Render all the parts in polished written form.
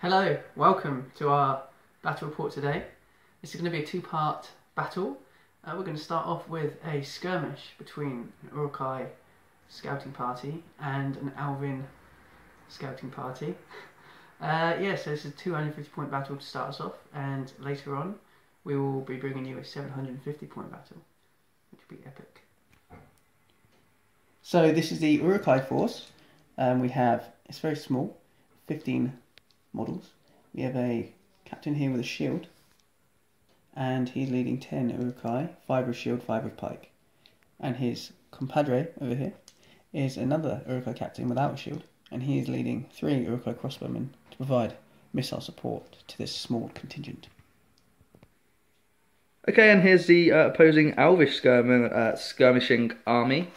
Hello, welcome to our battle report today. This is going to be a two-part battle. We're going to start off with a skirmish between an Uruk-Hai scouting party and an Alvin scouting party. So this is a 250 point battle to start us off, and later on we will be bringing you a 750 point battle, which will be epic. So this is the Uruk-Hai force. It's very small, 15 models. We have a captain here with a shield, and he's leading 10 Uruk-Hai, 5 with shield, 5 with pike. And his compadre over here is another Uruk-Hai captain without a shield, and he is leading 3 Uruk-Hai crossbowmen to provide missile support to this small contingent. Okay, and here's the opposing Elvish skirmishing army.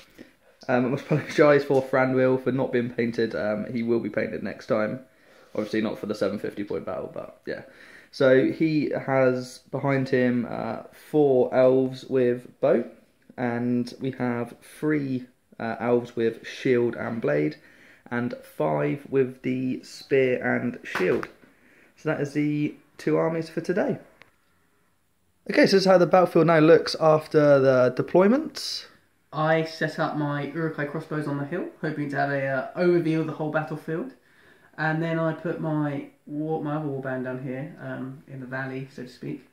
I must apologise for Franwil for not being painted. He will be painted next time. Obviously not for the 750 point battle, but yeah. So he has behind him 4 elves with bow, and we have 3 elves with shield and blade, and 5 with the spear and shield. So that is the 2 armies for today. Okay, so this is how the battlefield now looks after the deployment. I set up my Uruk-Hai crossbows on the hill, hoping to have an overview of the whole battlefield. And then I put my other warband down here, in the valley, so to speak.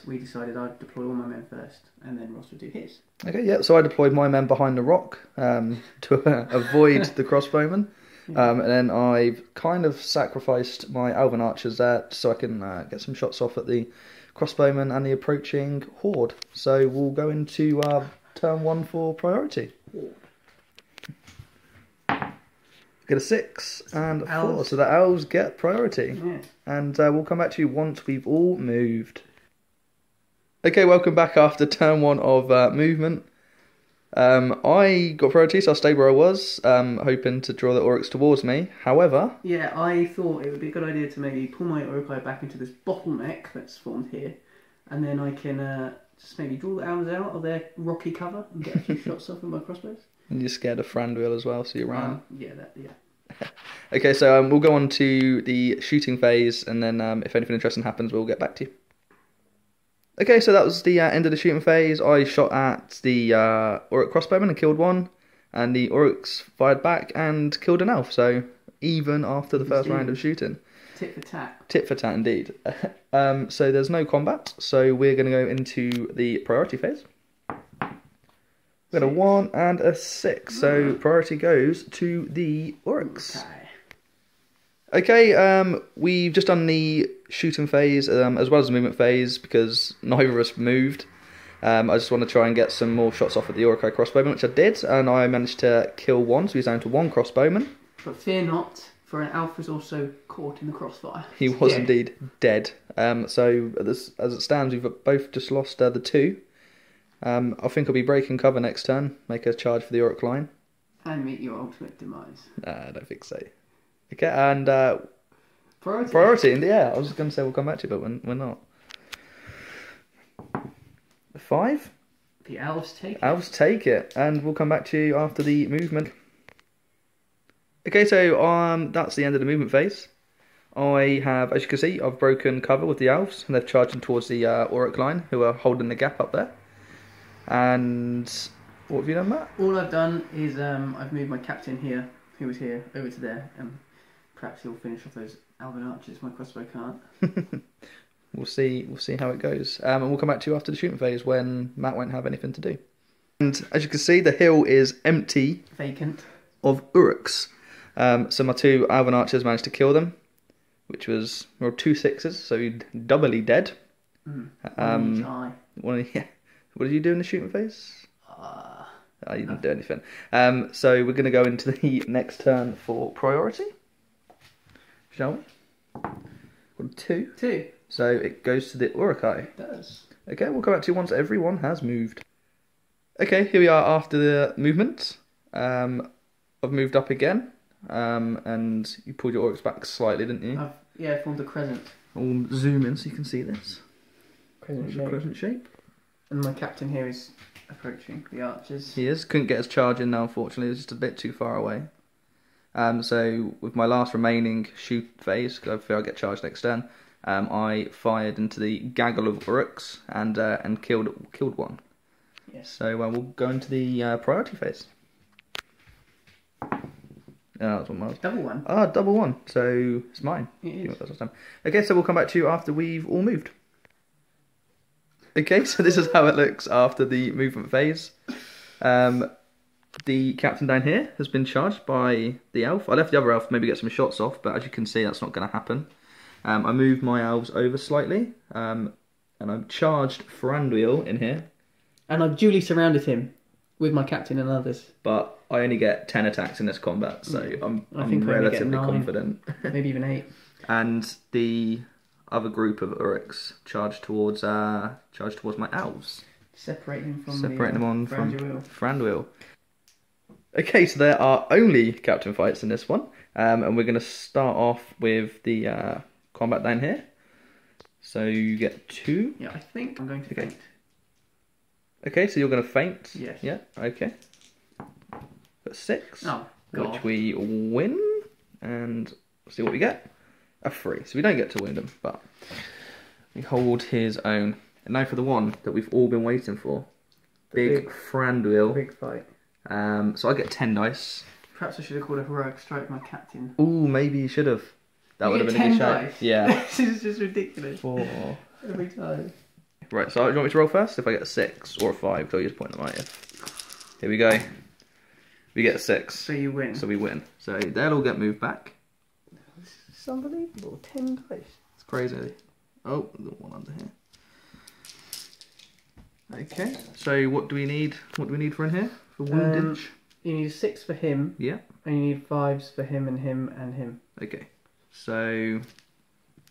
We decided I'd deploy all my men first, and then Ross would do his. Okay, yeah, so I deployed my men behind the rock to avoid the crossbowmen. And then I've kind of sacrificed my elven archers there so I can get some shots off at the crossbowmen and the approaching horde. So we'll go into turn 1 for priority. Get a 6 and a 4, so the elves get priority. Yeah. And we'll come back to you once we've all moved. Okay, welcome back after turn 1 of movement. I got priority, so I stayed where I was, hoping to draw the Oryx towards me. However... Yeah, I thought it would be a good idea to maybe pull my Uruk-Hai back into this bottleneck that's formed here, and then I can just maybe draw the elves out of their rocky cover and get a few shots off with my crossbows. And you're scared of Franwil as well, so you ran. Yeah. Okay, so we'll go on to the shooting phase, and then if anything interesting happens, we'll get back to you. Okay, so that was the end of the shooting phase. I shot at the Uruk crossbowman and killed 1, and the Uruks fired back and killed an elf, so even after the first round of shooting. Tit for tat. Tit for tat, indeed. So there's no combat, so we're going to go into the priority phase. We've got a 1 and a 6, so priority goes to the Uruks. Okay, we've just done the shooting phase as well as the movement phase because neither of us moved. I just want to try and get some more shots off at the Uruk-Hai crossbowman, which I did, and I managed to kill 1, so he's down to 1 crossbowman. But fear not, for an elf was also caught in the crossfire. He was indeed dead. So as it stands, we've both just lost the 2. I think I'll be breaking cover next turn, make a charge for the Uruk line. And meet your ultimate demise. I don't think so. Okay, and Priority, yeah, I was just going to say we'll come back to it, but we're not. 5? The elves take it. Elves take it, and we'll come back to you after the movement. Okay, so that's the end of the movement phase. I have, as you can see, I've broken cover with the elves, and they're charging towards the Uruk line, who are holding the gap up there. And what have you done, Matt? All I've done is I've moved my captain here, who was here, over to there, and perhaps he'll finish off those elven archers. My crossbow can't. We'll see how it goes. And we'll come back to you after the shooting phase when Matt won't have anything to do. And as you can see, the hill is empty, vacant, of Uruks. So my 2 elven archers managed to kill them, which was 2 6s, so doubly dead. What did you do in the shooting phase? You didn't do anything. So we're going to go into the next turn for priority. Shall we? 2. 2. So it goes to the Uruk-Hai. It does. Okay, we'll come back to you once everyone has moved. Okay, here we are after the movement. I've moved up again. And you pulled your Uruks back slightly, didn't you? I've formed a crescent. I'll zoom in so you can see this. Crescent shape. And my captain here is approaching the archers. He is. Couldn't get his charge in now, unfortunately. It was just a bit too far away. So with my last remaining shoot phase, because I feel I get charged next turn, I fired into the gaggle of Uruks and killed one. Yes. So we'll go into the priority phase. Oh, that's one miles. Double one. Ah, double one. So it's mine. It is. Okay, so we'll come back to you after we've all moved. Okay, so this is how it looks after the movement phase. The captain down here has been charged by the elf. I left the other elf to maybe get some shots off, but as you can see, that's not going to happen. I moved my elves over slightly, and I've charged Thranduil in here. And I've duly surrounded him with my captain and others. But I only get 10 attacks in this combat, so I'm I think relatively I only get 9, confident. maybe even 8. And the other group of Uruks charged towards my elves. Separating them from Thranduil. Okay, so there are only captain fights in this one, and we're going to start off with the combat down here. So you get 2. Yeah, I think I'm going to faint. Okay, so you're going to faint. Yes. Yeah. Okay. Got 6. Oh, God. Which we win, and see what we get. A 3. So we don't get to win him, but we hold his own. And now for the one that we've all been waiting for. Big Thranduil. Big fight. So I get 10 dice. Perhaps I should have called a heroic strike my captain. Ooh, maybe you should have. That would have been a good shot. Yeah. This is just ridiculous. 4. Every time. Right, so do you want me to roll first? If I get a 6 or a 5, so you just point them at you. Here we go. We get a 6. So you win. So we win. So they'll all get moved back. This is unbelievable. 10 dice. It's crazy. Oh, there's one under here. Okay, so what do we need? What do we need for in here? For woundage? You need 6 for him. Yeah. And you need 5s for him and him and him. Okay, so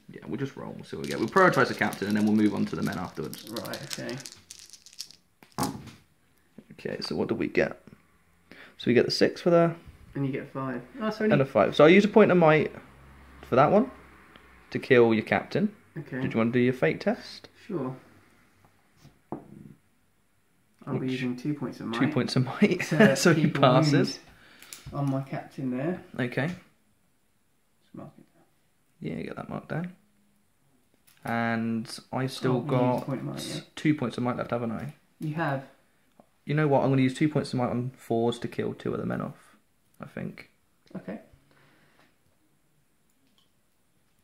yeah, we'll just roll. We'll see what we get. We'll prioritise the captain and then we'll move on to the men afterwards. Right. Okay. Okay, so what do we get? So we get the 6 for the And you get 5. Oh, so and a 5. So I use a point of might for that one to kill your captain. Okay. Did you want to do your fate test? Sure. I'll be using 2 points of might. 2 points of might, so he passes. On my captain there. Okay. Just mark it down. Yeah, get that marked down. And I still Use got point of might, yeah. 2 points of might left, haven't I? You have. You know what? I'm going to use 2 points of might on 4s to kill 2 of the men off, I think. Okay.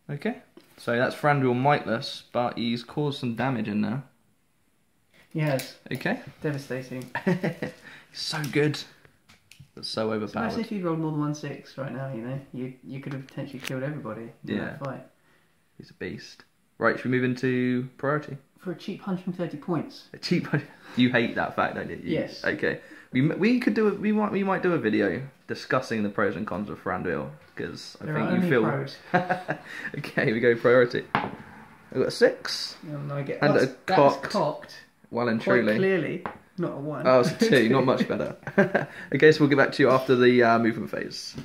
Okay. So that's Thranduil mightless, but he's caused some damage in there. He has. Okay. Devastating. So good. But so Imagine overpowered. if you rolled more than 1 6 right now, you know. You could have potentially killed everybody in that fight. He's a beast. Right, should we move into priority? For a cheap 130 points. A cheap. You hate that fact, don't you? Yes. Okay. We could do we might do a video discussing the pros and cons of Thranduil because I think you feel. Pros. Okay, we go priority. We've got a 6. And I get And that's cocked. Well and Quite truly. clearly, not a 1. Oh, it's a 2. Not much better. Okay, so we'll get back to you after the movement phase.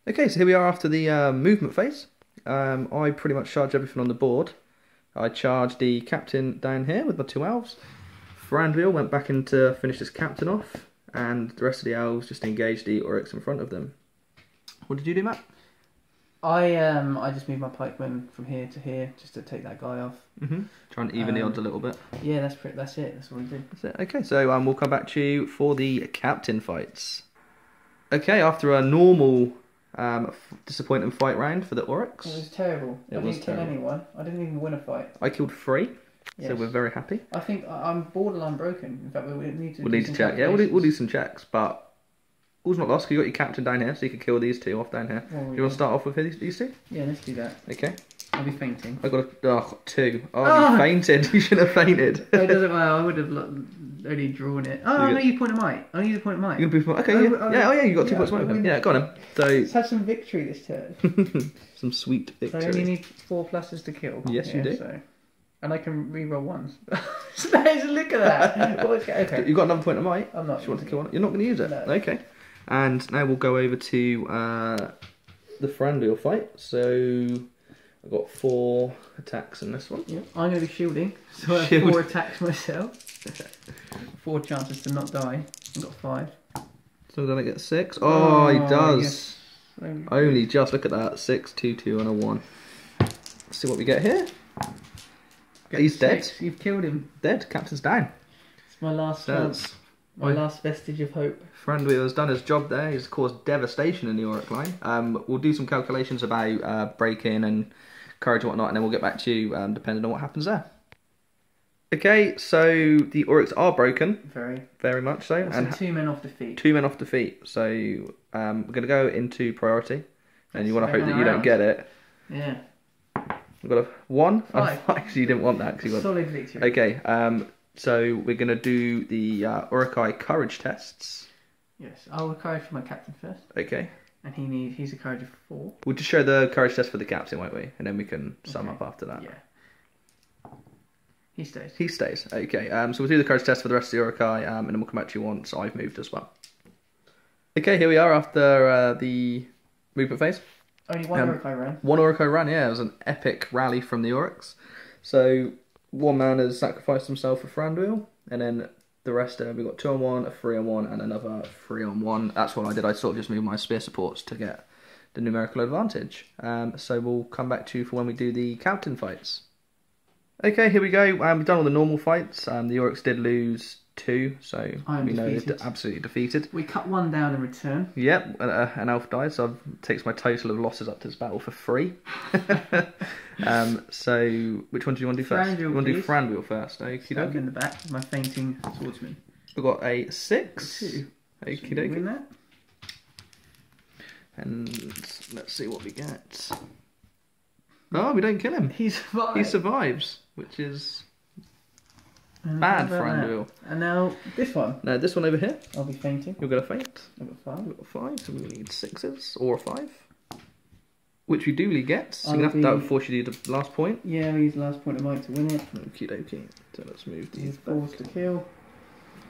Okay, so here we are after the movement phase. I pretty much charged everything on the board. I charged the captain down here with my 2 elves. Thranduil went back in to finish his captain off, and the rest of the elves just engaged the Uruks in front of them. What did you do, Matt? I just moved my pikeman from here to here just to take that guy off. Trying to even the odds a little bit. Yeah, that's it. That's what I did. That's it. Okay, so we'll come back to you for the captain fights. Okay, after a normal disappointing fight round for the Uruks. It was terrible. I didn't kill anyone. I didn't even win a fight. I killed 3, yes. so we're very happy. I think I'm borderline broken. In fact, we need to. We'll need to check. Yeah, we'll do some checks, but all's not lost. 'Cause you got your captain down here, so you can kill these 2 off down here. Well, do you want to start off with these 2? Yeah, let's do that. Okay. I'll be fainting. I got 2. Oh, you fainted. You should have fainted. No, it doesn't matter. I would have only drawn it. Oh, I know you point of might. I need a point of might. Okay, yeah. You got 2 points of might. Yeah, got him. So let's have some victory this turn. some sweet victory. So I only need 4 pluses to kill. Yes, you do. So. And I can re-roll ones. Look at that. Okay. You got another point of might. I'm not. Do you want to kill one? You're not going to use it. No. Okay. And now we'll go over to the Thranduil fight. So I've got 4 attacks in this one. Yeah. I'm going to be shielding, so I have 4 attacks myself. 4 chances to not die. I've got 5. So gonna get 6. Oh, he does. Yes. Only just, look at that. 6, 2, 2, and a 1. Let's see what we get here. He's dead. You've killed him. Dead. Captain's down. It's my last chance. My last vestige of hope. Friendwheel has done his job there. He's caused devastation in the Uruk-Hai. We'll do some calculations about break-in and courage and whatnot, and then we'll get back to you depending on what happens there. Okay, so the Uruks are broken. Very much so. And 2 men off defeat. 2 men off defeat. So we're going to go into priority, and you want to hope that you don't get it. Yeah. We've got a 1 5. and 5, so you didn't want that. Cause you got... Solid victory. Okay, so we're going to do the Uruk-Hai courage tests. Yes, I'll courage for my captain first. Okay. And he's a courage of 4. We'll just show the courage test for the captain, won't we? And then we can sum up after that. Yeah. He stays. He stays. Okay, so we'll do the courage test for the rest of the Uruk-Hai, and then we'll come back to you once I've moved as well. Okay, here we are after the movement phase. Only one Uruk-Hai run. One Uruk-Hai run, yeah. It was an epic rally from the Uruks. So one man has sacrificed himself for Frandwheel, and then the rest, we've got 2 on 1, a 3 on 1, and another 3 on 1. That's what I did. I sort of just moved my spear supports to get the numerical advantage. So we'll come back to you for when we do the captain fights. Okay, here we go. We've done all the normal fights. The Uruks did lose 2, so we know they're absolutely defeated. We cut 1 down in return. Yep, an elf died, so it takes my total of losses up to this battle for 3. So, which one do you want to do first? You want to do Frandwheel first? Okie dokie. In the back with my fainting swordsman. We've got a 6. 2. Okie dokie. Win that. And let's see what we get. Oh, we don't kill him. He survives. He survives, which is bad for Frandwheel. And now this one. No, this one over here. I'll be fainting. You're going to faint. I've got 5. We've got 5, so we need 6s or a 5. Which we duly get. So you're going to have to, that would force you to do the last point. Yeah, I'll use the last point of mine to win it. Okie dokie. So let's move these back. Forced to kill.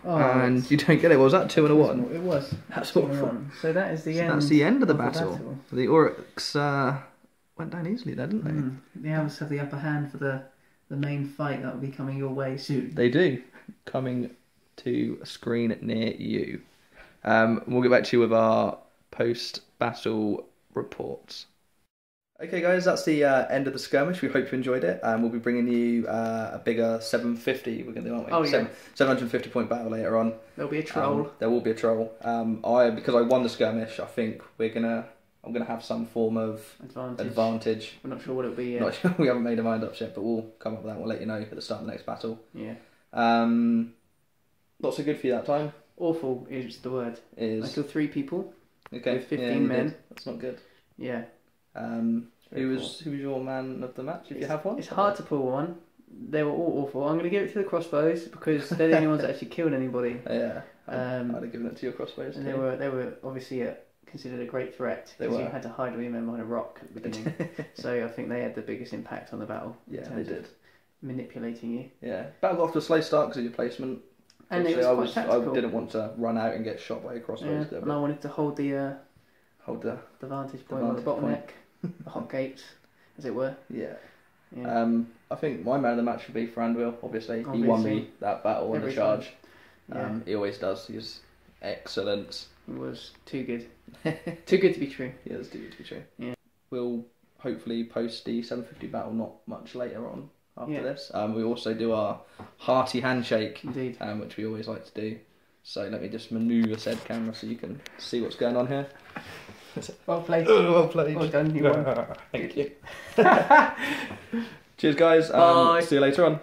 Oh, and you don't get it. What was that? 2 and a 1? It was. That's 2 and a 1. So that is the end. That's the end of the battle. The Uruks went down easily there, didn't they? The Elves have the upper hand for the main fight that will be coming your way soon. They do. Coming to a screen near you. We'll get back to you with our post-battle reports. Okay guys, that's the end of the skirmish. We hope you enjoyed it. We'll be bringing you a bigger 750. We're going to do, aren't we? Oh yeah. 750 point battle later on. There'll be a troll. There will be a troll. Because I won the skirmish, I think I'm gonna have some form of advantage. We're not sure what it'll be yet. Not sure. We haven't made our mind up yet, but we'll come up with that. We'll let you know at the start of the next battle. Yeah. Not so good for you that time. Awful is the word. I killed 3 people. Okay. With 15 men. Did. That's not good. Yeah. Who was your man of the match? If you have one. It's hard to pull one. They were all awful. I'm going to give it to the crossbows because they're the only ones that actually killed anybody. Yeah. I'd have given it to your crossbows. And they were obviously considered a great threat because you had to hide all your men behind a rock at the beginning. So I think they had the biggest impact on the battle. Yeah, they did. Manipulating you. Yeah. Battle got off to a slow start because of your placement. And it was quite tactical. I didn't want to run out and get shot by a crossbows. Yeah, and I wanted to hold the vantage point on the bottleneck, the hot gates, as it were. Yeah. I think my man of the match would be Frandwheel, obviously. He won me that battle in the charge. He always does. He's excellent. It was too good. Too good to be true. Yeah, it's too good to be true. Yeah. We'll hopefully post the 750 battle not much later on after this. We also do our hearty handshake, indeed, which we always like to do. So let me just manoeuvre said camera so you can see what's going on here. Well played. Well played. Well done, you won. Thank you. Cheers guys. Bye. See you later on.